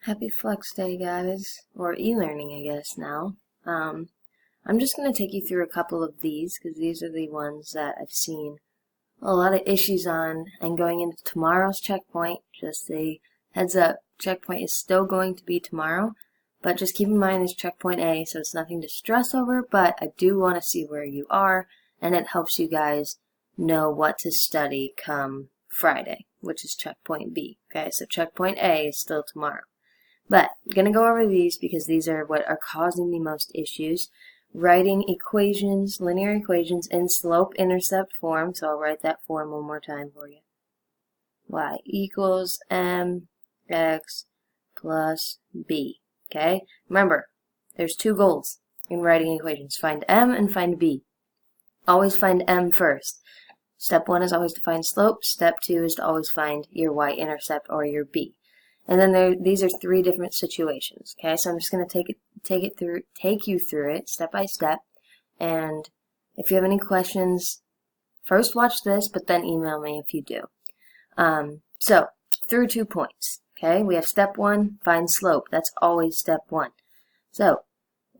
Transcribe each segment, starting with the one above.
Happy Flex Day, guys, or e-learning, I guess, now. I'm just going to take you through a couple of these, because these are the ones that I've seen a lot of issues on, and going into tomorrow's checkpoint, just a heads up, checkpoint is still going to be tomorrow, but just keep in mind it's checkpoint A, so it's nothing to stress over, but I do want to see where you are, and it helps you guys know what to study come Friday, which is checkpoint B. Okay, so checkpoint A is still tomorrow. But I'm going to go over these because these are what are causing the most issues. Writing equations, linear equations in slope-intercept form. So I'll write that form one more time for you. Y equals mx plus b. Okay? Remember, there's two goals in writing equations. Find m and find b. Always find m first. Step 1 is always to find slope. Step 2 is to always find your y-intercept or your b. And then these are three different situations. Okay, so I'm just going to take you through it step by step. And if you have any questions, first watch this, but then email me if you do. So through 2 points. Okay, we have step 1, find slope. That's always step 1. So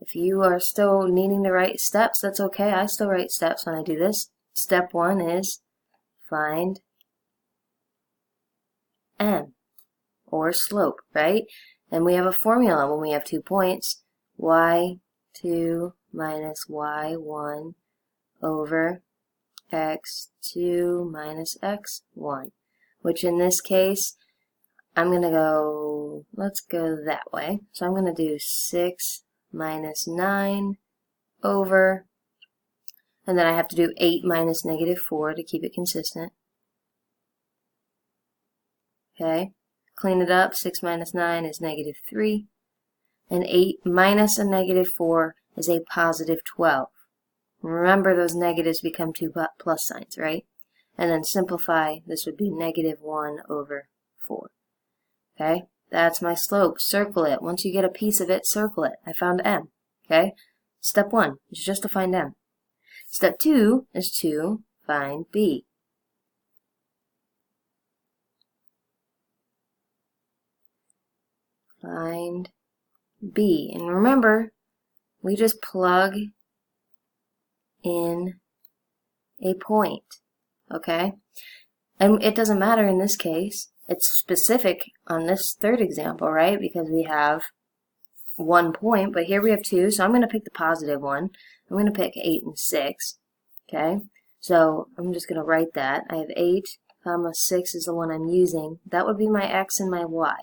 if you are still needing to write steps, that's okay. I still write steps when I do this. Step 1 is find m, or slope, right? And we have a formula when we have 2 points. y2 minus y1 over x2 minus x1, which in this case, I'm going to go, let's go that way. So I'm going to do 6 minus 9 over, and then I have to do 8 minus negative 4 to keep it consistent. Okay. Clean it up. 6 minus 9 is negative 3. And 8 minus a negative 4 is a positive 12. Remember, those negatives become 2 plus signs, right? And then simplify. This would be negative 1 over 4. Okay? That's my slope. Circle it. Once you get a piece of it, circle it. I found m. Okay? Step 1 is just to find m. Step 2 is to find b. Find b. And remember, we just plug in a point, okay? And it doesn't matter in this case. It's specific on this third example, right? Because we have 1 point, but here we have 2, so I'm going to pick the positive one. I'm going to pick 8 and 6, okay? So I'm just going to write that. I have 8, comma 6 is the one I'm using. That would be my x and my y.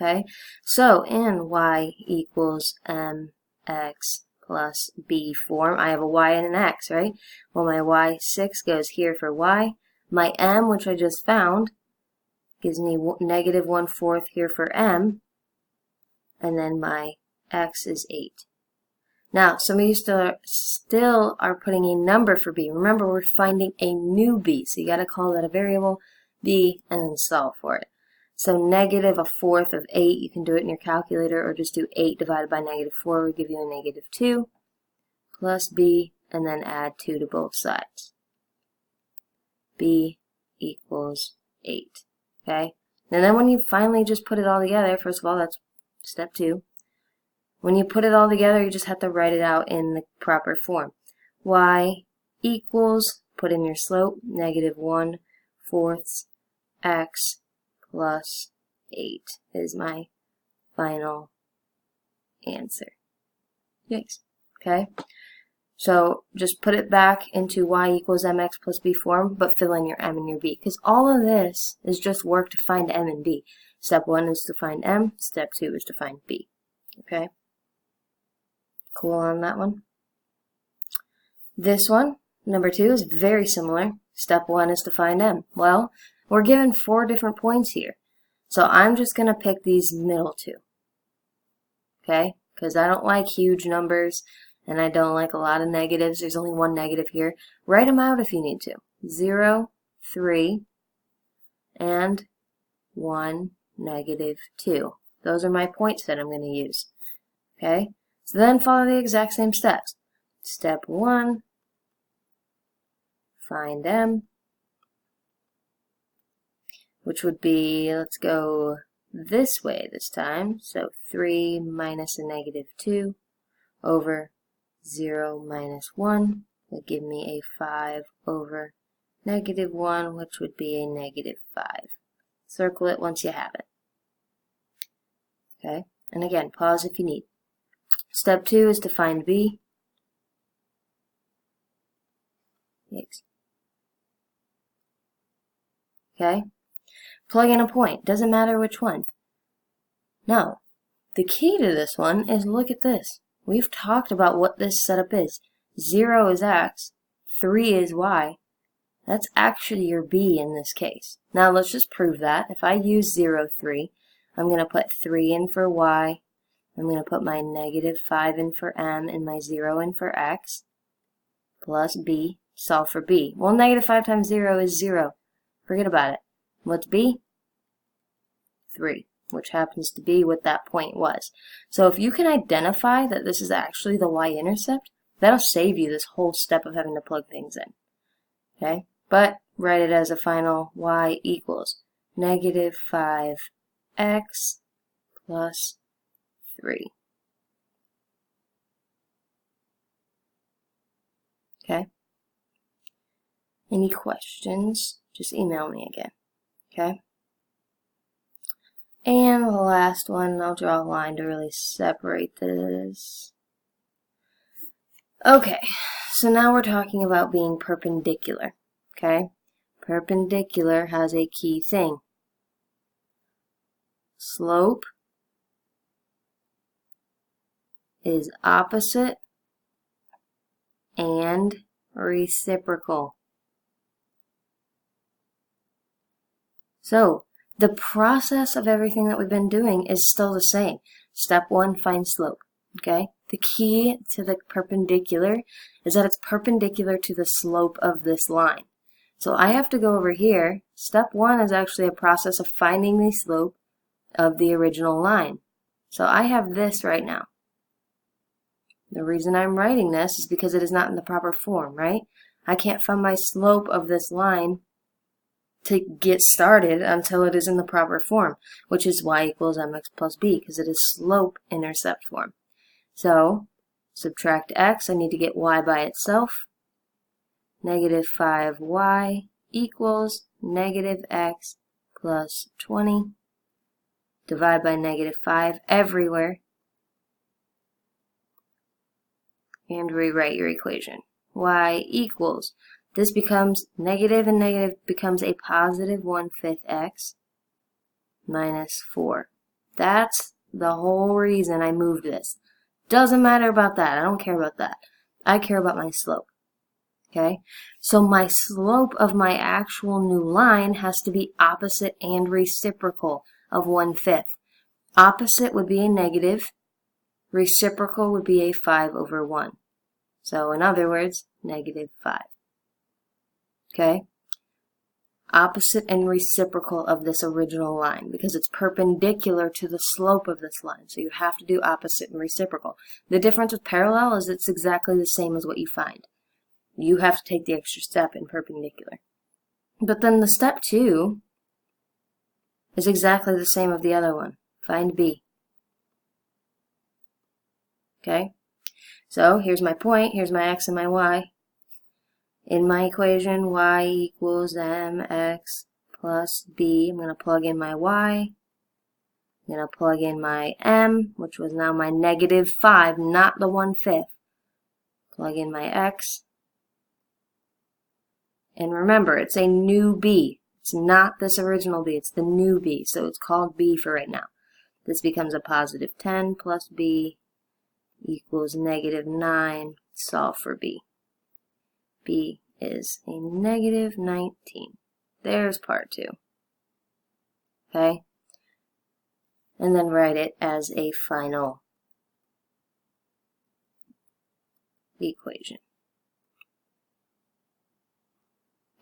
Okay, so in y equals mx plus b form, I have a y and an x, right? Well, my y6 goes here for y. My m, which I just found, gives me negative 1/4 here for m. And then my x is 8. Now, some of you still are putting a number for b. Remember, we're finding a new b, so you got to call that a variable b and then solve for it. So negative 1/4 of 8, you can do it in your calculator, or just do 8 divided by negative 4 will give you a negative 2, plus b, and then add 2 to both sides. b equals 8, okay? And then when you finally just put it all together, first of all, that's step 2. When you put it all together, you just have to write it out in the proper form. Y equals, put in your slope, negative 1/4 x plus 8 is my final answer. Yes. Okay? So just put it back into y equals mx plus b form, but fill in your m and your b. Because all of this is just work to find m and b. Step 1 is to find m. Step 2 is to find b. Okay? Cool on that one? This one, number 2, is very similar. Step 1 is to find m. Well, we're given 4 different points here. So I'm just going to pick these middle 2. Okay? Because I don't like huge numbers, and I don't like a lot of negatives. There's only 1 negative here. Write them out if you need to. 0, 3, and 1, negative 2. Those are my points that I'm going to use. Okay? So then follow the exact same steps. Step 1, find m. which would be, let's go this way this time. So 3 minus a negative 2 over 0 minus 1 would give me a 5 over negative 1, which would be a negative 5. Circle it once you have it. Okay, and again, pause if you need. Step 2 is to find b. Yikes. Okay, plug in a point. Doesn't matter which one. No, the key to this one is look at this. We've talked about what this setup is. 0 is x, 3 is y. That's actually your b in this case. Now let's just prove that. If I use 0, 3, I'm going to put 3 in for y. I'm going to put my negative 5 in for m and my 0 in for x. Plus b. Solve for b. Well, negative 5 times 0 is 0. Forget about it. What's b? 3, which happens to be what that point was. So if you can identify that this is actually the y-intercept, that'll save you this whole step of having to plug things in. Okay? But write it as a final y equals negative 5x plus 3. Okay? Any questions? Just email me again. Okay? And the last one, I'll draw a line to really separate this. Okay, so now we're talking about being perpendicular. Okay? Perpendicular has a key thing. Slope is opposite and reciprocal. So, the process of everything that we've been doing is still the same. Step 1, find slope. Okay? The key to the perpendicular is that it's perpendicular to the slope of this line. So I have to go over here. Step 1 is actually a process of finding the slope of the original line. So I have this right now. The reason I'm writing this is because it is not in the proper form, right? I can't find my slope of this line to get started until it is in the proper form, which is y equals mx plus b, because it is slope-intercept form. So, subtract x, I need to get y by itself. Negative 5y equals negative x plus 20. Divide by negative 5 everywhere. And rewrite your equation. Y equals, this becomes negative and negative becomes a positive 1/5 x minus 4. That's the whole reason I moved this. Doesn't matter about that. I don't care about that. I care about my slope. Okay? So my slope of my actual new line has to be opposite and reciprocal of 1/5. Opposite would be a negative. Reciprocal would be a 5 over 1. So in other words, negative 5. Okay? Opposite and reciprocal of this original line because it's perpendicular to the slope of this line. So you have to do opposite and reciprocal. The difference with parallel is it's exactly the same as what you find. You have to take the extra step in perpendicular. But then the step 2 is exactly the same of the other one. Find b. Okay? So here's my point, here's my x and my y. In my equation, y equals mx plus b. I'm going to plug in my y. I'm going to plug in my m, which was now my negative 5, not the 1/5. Plug in my x. And remember, it's a new b. It's not this original b, it's the new b. So it's called b for right now. This becomes a positive 10 plus b equals negative 9. Solve for b. B is a negative 19. There's part 2. Okay? And then write it as a final equation.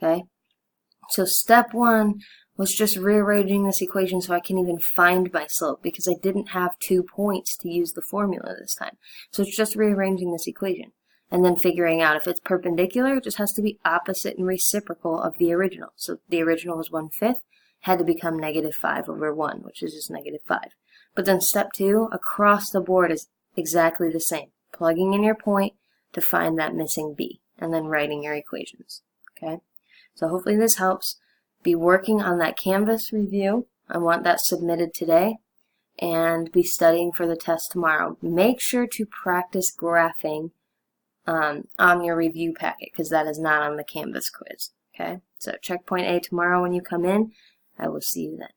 Okay? So step 1 was just rearranging this equation so I can even find my slope because I didn't have 2 points to use the formula this time. So it's just rearranging this equation. And then figuring out if it's perpendicular, it just has to be opposite and reciprocal of the original. So the original was 1/5. had to become -5 over 1, which is just -5. But then step 2, across the board, is exactly the same. Plugging in your point to find that missing b, and then writing your equations. Okay? So hopefully this helps. Be working on that Canvas review. I want that submitted today, and be studying for the test tomorrow. Make sure to practice graphing on your review packet, because that is not on the Canvas quiz. Okay? So checkpoint A tomorrow when you come in. I will see you then.